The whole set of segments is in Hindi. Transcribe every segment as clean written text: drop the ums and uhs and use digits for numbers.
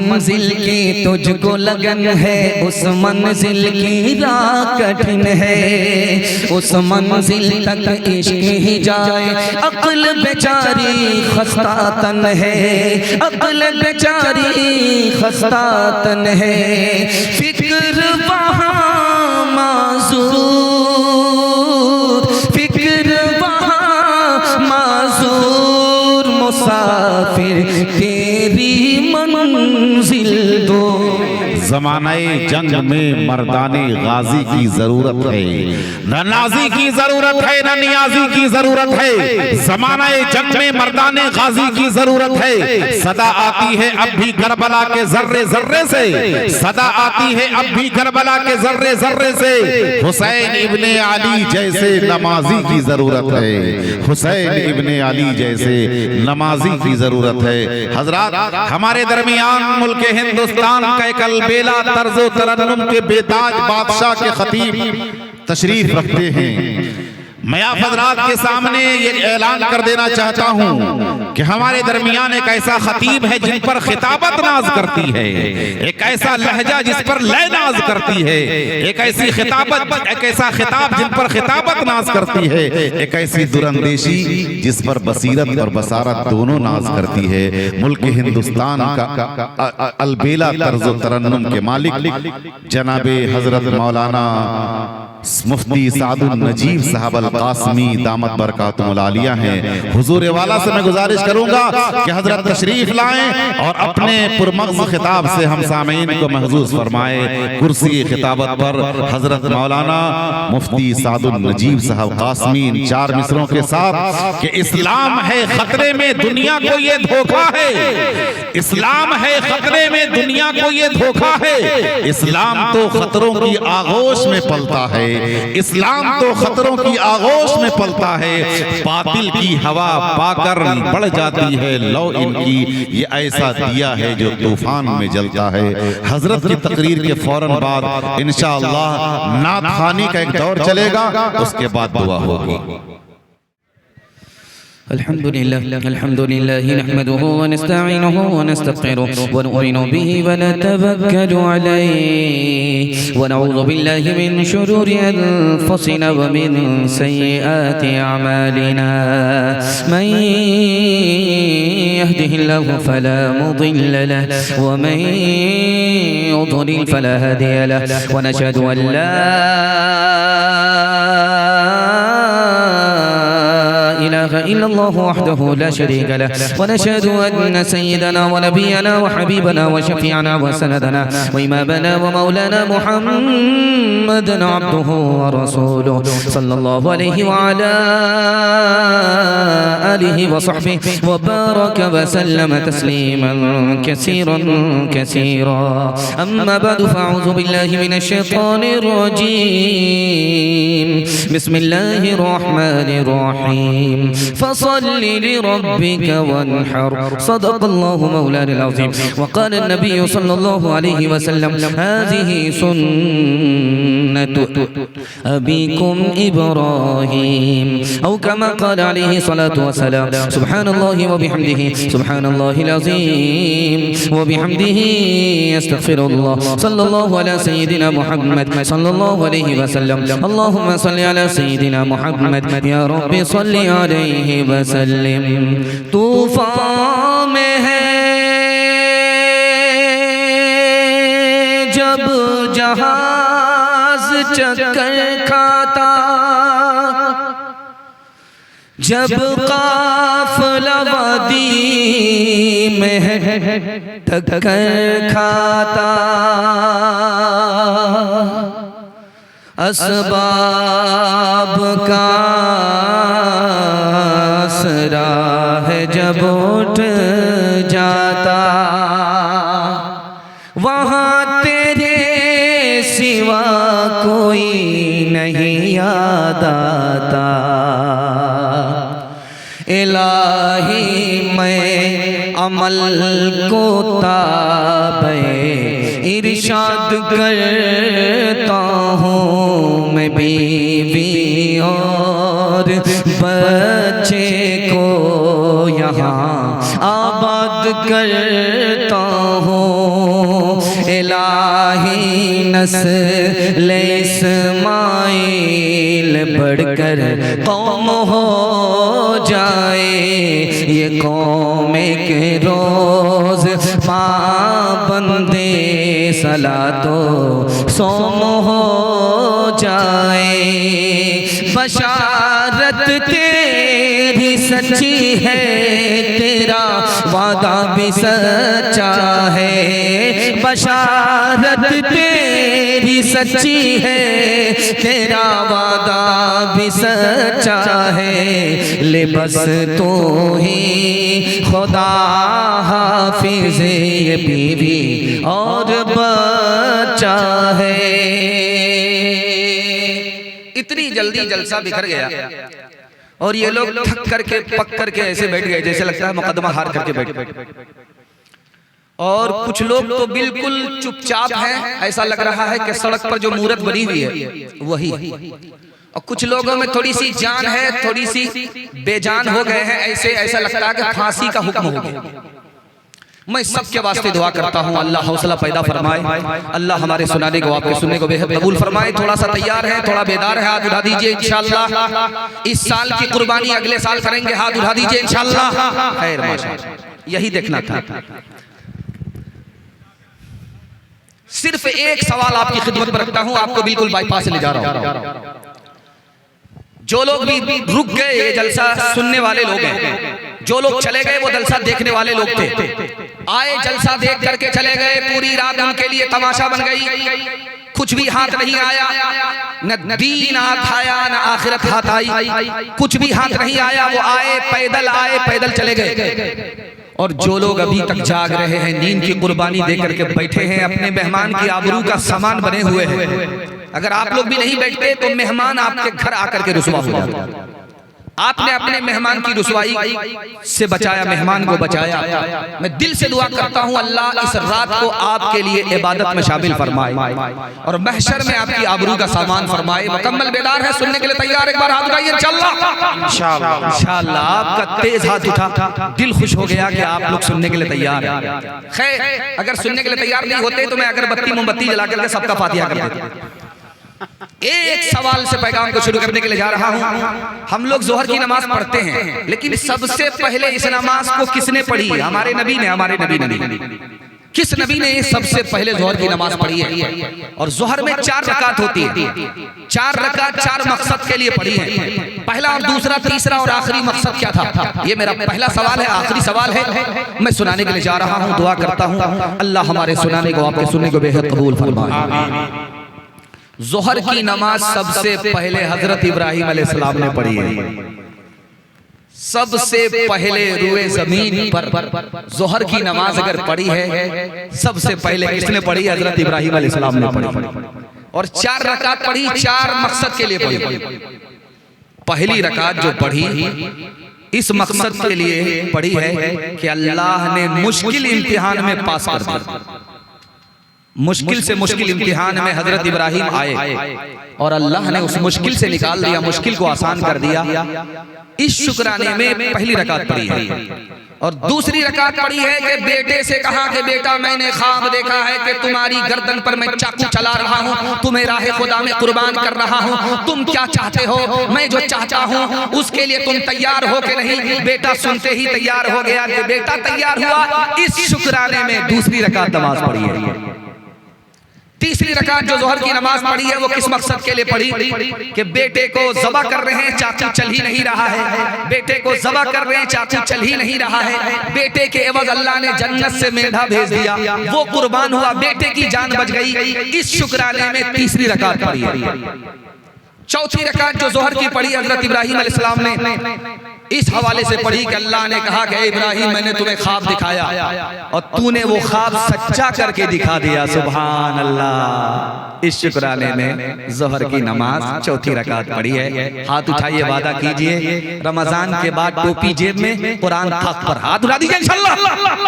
मंजिल की तुझको लगन है, उस मंजिल की राह कठिन है, उस मंजिल तक इश्क ही जाए। अक्ल बेचारी खस्ता तन है, अक्ल बेचारी खस्ता तन है, फिक्र वहाँ माज़ूर, फिक्र वहाँ माज़ूर, मुसाफिर तेरी मंजिल दो। ज़माने जंग में मर्दाने गाजी की जरूरत है, न नाजी की जरूरत है न नियाजी की जरूरत है। ज़माने जंग में मर्दाने गाजी की जरूरत है। सदा आती है अब भी करबला के जर्रे जर्रे से, सदा आती है अब भी करबला के जर्रे जर्रे से। हुसैन इब्ने अली जैसे नमाजी की जरूरत है, हुसैन इब्ने अली जैसे नमाजी की जरूरत है। हजरात, हमारे दरमियान मुल्क हिंदुस्तान का एक अलबेला तर्ज़ो तरन्नुम के बेताज बादशाह के खतीब तशरीफ रखते हैं। मैं आप हजरात के सामने ये ऐलान कर देना चाहता हूँ कि हमारे दरमियान एक ऐसा खतीब है जिन पर खिताबत नाज करती है, एक ऐसा लहजा जिस पर लय नाज करती है, एक ऐसी खिताबत, एक ऐसा खिताब जिन पर खिताबत नाज करती है, एक ऐसी दुरंदेशी जिस पर बसीरत और बसारत दोनों नाज करती है। मुल्क हिंदुस्तान का अलबेला तर्ज़ो तरन्नुम के मालिक जनाबे हजरत मौलाना मुफ्ती सादुल नजीब साहब अल कासमी दामत बरकातुहुल आलिया हैं। हुजूर वाला से मैं गुजारिश करूंगा कि हजरत तशरीफ लाएं और अपने पुरमग़्ज़ खिताब से हम सामीन को महज़ूज़ फरमाएं। कुर्सी खिताबत पर हजरत मौलाना मुफ्ती सादुल नजीब साहब कासमी इन चार मिसरों के साथ कि इस्लाम है खतरे में, दुनिया को ये धोखा है, इस्लाम है खतरे में, दुनिया को ये धोखा है। इस्लाम तो खतरों की आगोश में पलता है, इस्लाम तो खतरों की आगोश में पलता है। बातिल की हवा पाकर बढ़ जाती है लो इनकी, ये ऐसा दिया है जो तूफान में जलता है। हजरत की तकरीर के फौरन बाद इंशाअल्लाह नात ख़ानी का एक दौर चलेगा, उसके बाद दुआ होगी। अल्हम्दुलिल्लाह नहमदुहु व नस्तईनुहु व नस्तगफिरुहु व नु'मिनु बिही व नतवक्कलु अलैहि व नऊज़ु बिल्लाहि मिन शुरूरि अनफुसिना व मिन सय्यिआति अमालिना। मन यहदिहिल्लाहु फला मुदिल्ल लहु व मन युद्लिल फला हादिय लहु व नशहदु अन ला इलाहा इल्लल्लाहु वहदहु ला शरीका लहु व नशहदु अन्न सय्यदना व नबियना व हबीबना व शफीअना व सनदना व इमामना व मौलाना मुहम्मदन अब्दुहु व रसूलुहु सल्लल्लाहु अलैहि व अला आलिहि व सहबिहि व बारक व सल्लम तस्लीमन कसीरन कसीरा। अम्मा बअद फअऊज़ु बिल्लाहि मिनश शैतानिर रजीम। बिस्मिल्लाहिर रहमानिर रहीम। फसल्लि लिरब्बिका वन्हर। सदक़ल्लाहु मौलाना अज़ीम। वक़ाल नबी सल्लल्लाहु अलैहि वसल्लम हाज़िही सुन्नतु अबीकुम इब्राहीम औ कमा क़ाल अलैहि सलातु वस्सलाम। सुब्हानल्लाहि व बिहम्दिही सुब्हानल्लाहिल अज़ीम व बिहम्दिही अस्तग़फिरुल्लाह। सल्लल्लाहु अला सय्यिदिना मुहम्मद सल्लल्लाहु अलैहि वसल्लम। अल्लाहुम्मा सल्लि अला सय्यिदिना मुहम्मद या रब्बि सल्लि अलैहि वसल्लिम। तूफ़ान में है जब जहाज़ चक्कर खाता, जब काफ़िला वादी में टक्कर खाता, असबाब का आसरा है जब उठ जाता, वहाँ तेरे सिवा कोई नहीं याद आता। इलाही मैं अमल को ताबे इरशाद करता हूँ, मैं बीवी और बच्चे को यहाँ आबाद करता हूँ। नस्ल इस्माइल बढ़कर कौम हो जाए, ये कौम के रोज पाबंदे सलातो सोम हो जाए। बशारत तेरी सच्ची है, तेरा वादा भी सच्चा है। बशारत तेरी सच्ची है, तेरा वादा भी सच्चा है। ले बस तू ही खुदा हाफिज़ ये बीवी और बच्चा है। इतनी जल्दी जलसा बिखर गया और ये लोग थक करके पक करके ऐसे बैठ गए जैसे लगता है मुकदमा हार करके बैठ गए। और कुछ लोग तो बिल्कुल चुपचाप हैं, ऐसा लग रहा है कि सड़क पर जो मूरत बनी हुई है वही। और कुछ लोगों में थोड़ी सी जान है, थोड़ी सी बेजान हो गए हैं, ऐसा लगता है कि फांसी का हुक्म हो गया। मैं सबके वास्ते दुआ करता हूँ, अल्लाह हौसला पैदा फरमाए, अल्लाह हमारे सुनाने को आपके सुनने को बेहद कबूल फरमाए। थोड़ा सा तैयार है, थोड़ा बेदार है, हाथ उठा दीजिए इंशाअल्लाह। इस साल की कुर्बानी अगले साल करेंगे, हाथ उठा दीजिए इंशाअल्लाह। खैर माशाअल्लाह, यही देखना था। सिर्फ एक सवाल आपकी खिदमत में रखता हूँ, आपको बिल्कुल बाईपास से ले जा रहा हूँ। जो लोग भी रुक गए ये जलसा सुनने वाले लोग हैं, जो लोग चले गए वो जलसा देखने वाले लोग थे। आए जलसा देख करके चले गए, पूरी रात उनके लिए तमाशा बन गई। कुछ भी हाथ नहीं आया, न दीन हाथ आया न आखिरत हाथ आई, कुछ भी हाथ नहीं आया। वो आए पैदल चले गए। और जो लोग अभी तक जाग रहे हैं, नींद की कुर्बानी दे करके बैठे हैं, अपने मेहमान की आबरू का सामान बने हुए हैं, अगर आप लोग भी नहीं बैठते तो मेहमान आपके घर आकर के रुसवा हो जाते। आपने अपने मेहमान की रुसवाई से बचाया, मेहमान को बचाया। मैं दिल से दुआ करता हूँ अल्लाह इस रात को आपके लिए इबादत में शामिल फरमाए और महशर में आपकी आबरू का सामान फरमाए। मुकम्मल बेदार है, सुनने के लिए तैयार? एक बार हाथ उठाइए इंशाअल्लाह। इंशाअल्लाह आपका तेज हाथ उठा, दिल खुश हो गया कि आप लोग सुनने के लिए तैयार हैं। खैर अगर सुनने के लिए तैयार नहीं होते तो मैं अगरबत्ती मोमबत्ती जला करके सबका फातिहा कर देता। एक सवाल से पैगाम को शुरू करने के लिए जा रहा हूं। हम लोग जोहर की नमाज पढ़ते हैं, लेकिन सबसे पहले इस नमाज को किसने पढ़ी? हमारे नबी ने। हमारे नबी ने किस नबी ने सबसे पहले जोहर की नमाज पढ़ी है? और जोहर में 4 रकात होती है। 4 रकात 4 मकसद के लिए पढ़ी है। पहला और दूसरा, तीसरा और आखिरी मकसद क्या था? ये मेरा पहला सवाल है, आखिरी सवाल है, मैं सुनाने के लिए जा रहा हूँ। दुआ करता हूँ अल्लाह हमारे सुनाने को आपके सुनने को बेहद कबूल फरमाए। जोहर की नमाज सबसे पहले हजरत इब्राहिम अलैहिस्सलाम ने पढ़ी है। सबसे पहले रुए जमीन पर जोहर की नमाज अगर पढ़ी है, सबसे पहले किसने पढ़ी? हजरत इब्राहिम अलैहिस्सलाम ने पढ़ी। और 4 रकात पढ़ी, 4 मकसद के लिए पढ़ी। पहली रकात जो पढ़ी इस मकसद के लिए पढ़ी है कि अल्लाह ने मुश्किल इम्तिहान में पास कर दिया। मुश्किल से मुश्किल इम्तिहान में हजरत इब्राहिम आए और अल्लाह ने उस मुश्किल से निकाल दिया, मुश्किल को आसान कर दिया। इस शुक्राने में पहली रकात पढ़ी है। और दूसरी रकात पढ़ी है कि बेटे से कहा कि बेटा मैंने ख्वाब देखा है कि तुम्हारी गर्दन पर मैं चाकू चला रहा हूँ, तुम्हें राह खुदा में कुर्बान कर रहा हूँ, तुम क्या चाहते हो? मैं जो चाहता हूँ उसके लिए तुम तैयार हो के नहीं? बेटा सुनते ही तैयार हो गया कि बेटा तैयार हुआ। इस शुक्राने में दूसरी रकात नमाज पढ़ी है। तीसरी रकात जो जोहर की नमाज पढ़ी है वो किस मकसद के लिए पढ़ी? कि बेटे को ज़बह कर रहे हैं, चाकू चल ही नहीं रहा है। बेटे को ज़बह कर रहे हैं, चाकू चल ही नहीं रहा है। बेटे के एवज अल्लाह ने जन्नत से मेढा भेज दिया, वो कुर्बान हुआ, बेटे की जान बच गई। इस शुक्राने में तीसरी रकात पढ़ी है। चौथी रकात जो जोहर की पढ़ी हजरत इब्राहिम अलैहिस्सलाम ने इस हवाले से पढ़ी कि अल्लाह ने कहा कि इब्राहिम मैंने तुम्हें ख्वाब दिखाया और तूने वो ख्वाब सच्चा करके दिखा दिया। सुभान अल्लाह। इस शुक्राने में जोहर की नमाज चौथी रकात पढ़ी है। हाथ उठाइए, वादा कीजिए रमजान के बाद टोपी जेब में, कुरान थाक पर, हाथ उठा दीजिए इंशाअल्लाह।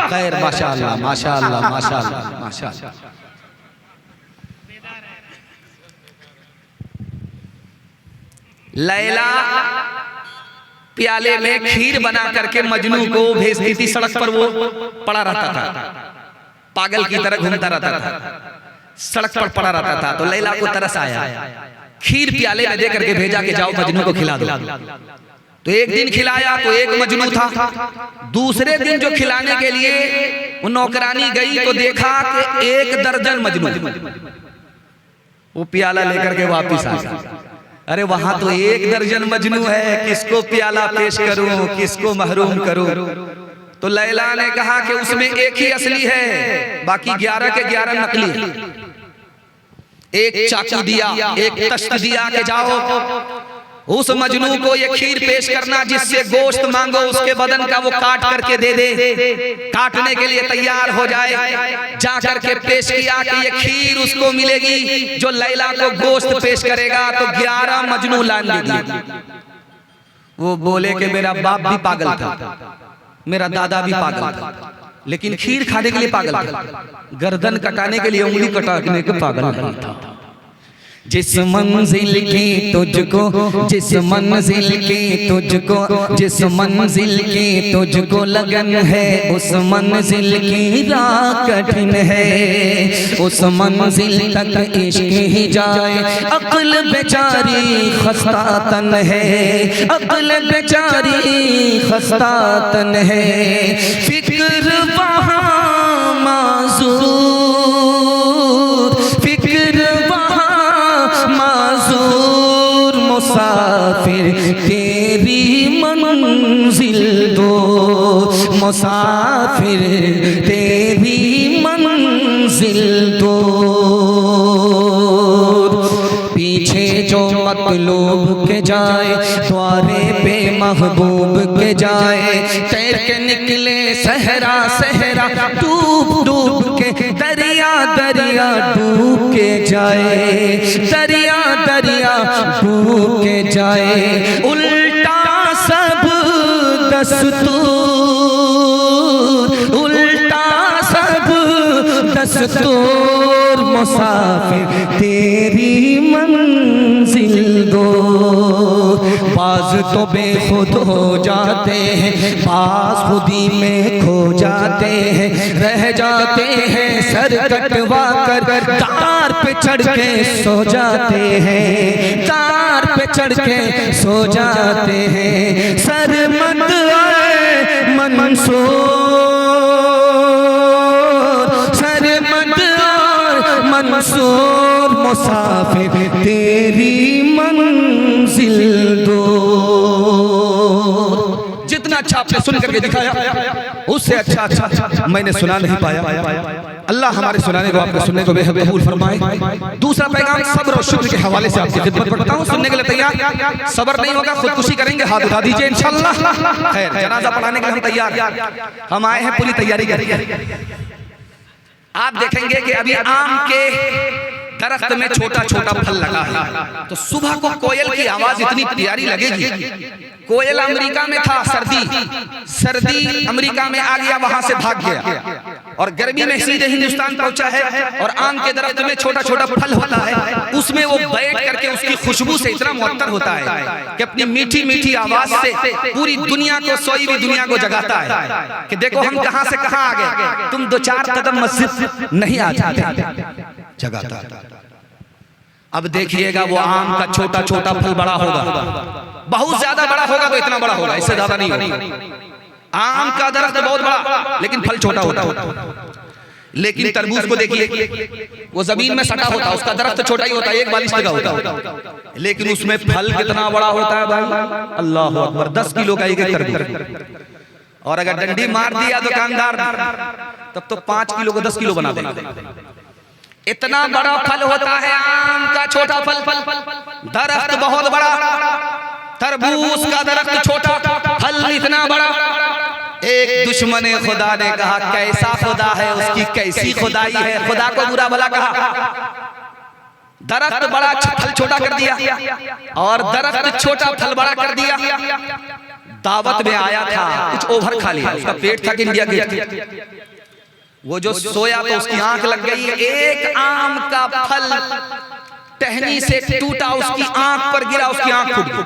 खैर माशाअल्लाह माशाअल्लाह माशाअल्लाह माशाअल्लाह। लैला प्याले में खीर बना करके मजनू को भेजती थी, सड़क पर वो पड़ा रहता था, पागल की तरह घूमता रहता था। सड़क पर पड़ा रहता था। तो लैला को तरस आया, खीर प्याले में दे करके भेजा कि जाओ मजनू को खिला दो। तो एक दिन खिलाया तो एक मजनू था, दूसरे दिन जो खिलाने के लिए वो नौकरानी गई तो देखा कि 1 दर्जन मजनू। वो प्याला लेकर के वापिस आया, अरे वहां तो 1 दर्जन मजनू है, किसको प्याला पेश करूं, किसको महरूम करूं। तो लैला ने कहा कि उसमें एक ही असली है, बाकी 11 के 11 नकली है। एक चाकू दिया, एक तश्त दिया कि जाओ उस मजनू को ये खीर पेश करना जिससे गोश्त मांगो उसके बदन का वो काट करके दे दे। काटने के लिए तैयार हो जाए, जा करके पेश किया कि ये खीर उसको मिलेगी जो लैला को गोश्त पेश करेगा। तो 11 मजनू लान दिए। वो बोले कि मेरा बाप भी पागल था, मेरा दादा भी पागल था, लेकिन खीर खाने के लिए पागल था, गर्दन कटाने के लिए उंगली कटाने के पागल नहीं था। जिस मंजिल की तुझको, जिस मंजिल की तुझको, जिस मंजिल की तुझको लगन है, उस मंजिल की राह कठिन है। उस मंजिल तक इश्क ही जाए, अक्ल बेचारी खस्ता तन है, अक्ल बेचारी खस्ता तन है। फिक्र वहाँ माजूर, फिक्र माजूर, मुसाफिर तेरी मंजिल दो, मुसाफिर तेरी मंजिल दो। पीछे जो मतलूब के जाए, द्वारे पे महबूब के जाए। तैर के निकले सहरा सहरा, डूब डूब के दरिया दरिया डूब के जाए, दरिया दरिया डूब के जाए। उल्टा सब दस्तूर, उल्टा सब दस्तूर, मुसाफिर तेरी मंजिल दो। बाज तो बेखुद हो जाते हैं, बाज खुदी में खो जाते हैं, रह जाते हैं सर कटवा कर, तार पे चढ़ के सो जाते हैं, तार पे चढ़ के सो जाते हैं। सर मत आए मंसूर, सर मत आए मंसूर, मुसाफिर तेरी मंजिल दो। जितना अच्छा आपने सुन करके दिखाया, उससे अच्छा अच्छा मैंने सुना नहीं पाया। अल्लाह हमारे सुनाने को, आपके सुनने को बेहद कबूल फरमाए। दूसरा पैगाम सब्र और शुक्र के हवाले से आपकी खिदमत पढ़ता हूँ। सुनने के लिए तैयार? सब्र नहीं होगा खुदकुशी करेंगे, हाथ उठा दीजिए इंशाअल्लाह। खैर, जनाजा पढ़ाने के लिए हम तैयार, हम आए हैं पूरी तैयारी करके। आप देखेंगे कि अभी आम के दरख्त में छोटा छोटा फल लगा है, तो सुबह को कोयल की आवाज इतनी प्यारी लगेगी। कोयल अमेरिका में था, सर्दी अमेरिका में आ गया, वहां से भाग गया और गर्मी में सीधे हिंदुस्तान पहुंचा है। और आम के दरख्त में छोटा छोटा फल होता है, उसमें वो बैठ करके उसकी खुशबू से इतना मुअत्तर होता है कि अपनी मीठी मीठी आवाज से पूरी दुनिया को, सोई हुई दुनिया को जगाता है कि देखो हम कहां से कहां आ गए, तुम 2-4 कदम मस्जिद नहीं आ जाते, जगाता। अब देखिएगा वो आम का छोटा छोटा फल बड़ा होगा, बहुत ज्यादा बड़ा होगा तो इतना बड़ा होगा, इससे ज्यादा नहीं होगा। आम का दरख्त बहुत बड़ा लेकिन फल छोटा होता। लेकिन तरबूज को देखिए, वो जमीन में सटा होता, उसका दरख्त छोटा ही होता है, 1 बालिश का होता, लेकिन उसमें फल कितना बड़ा होता है भाई, अल्लाह अकबर। 10 किलो का एक तरबूज, और अगर डंडी मार दिया दुकानदार तब तो 5 किलो को 10 किलो बना देगा। इतना बड़ा फल होता है आम का छोटा फल, दरख्त बहुत बड़ा, तरबूज का दरख्त छोटा, फल इतना बड़ा। एक दुश्मने खुदा ने कहा कैसा खुदा है, उसकी कैसी खुदाई है, खुदा को बुरा भला कहा। दरख्त बड़ा फल छोटा कर दिया और दरख्त छोटा फल बड़ा कर दिया। दावत में आया था, कुछ ओवर खा लिया, उसका पेट था कि इंडिया गेट। वो जो सोया तो उसकी आंख लग गई, एक आम का फल टहनी से टूटा, उसकी आंख पर गिरा, उसकी आंख फूट गई।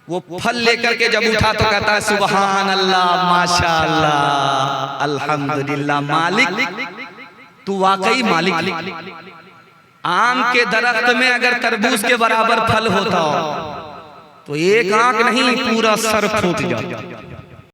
वो फल लेकर के जब उठा तो कहता है सुबहान अल्लाह, माशाअल्लाह, अल्हम्दुलिल्लाह, मालिक तू वाकई मालिक है। आम के दरख्त में अगर तरबूज के बराबर फल होता हो तो एक आंख नहीं पूरा सर फूट जाता।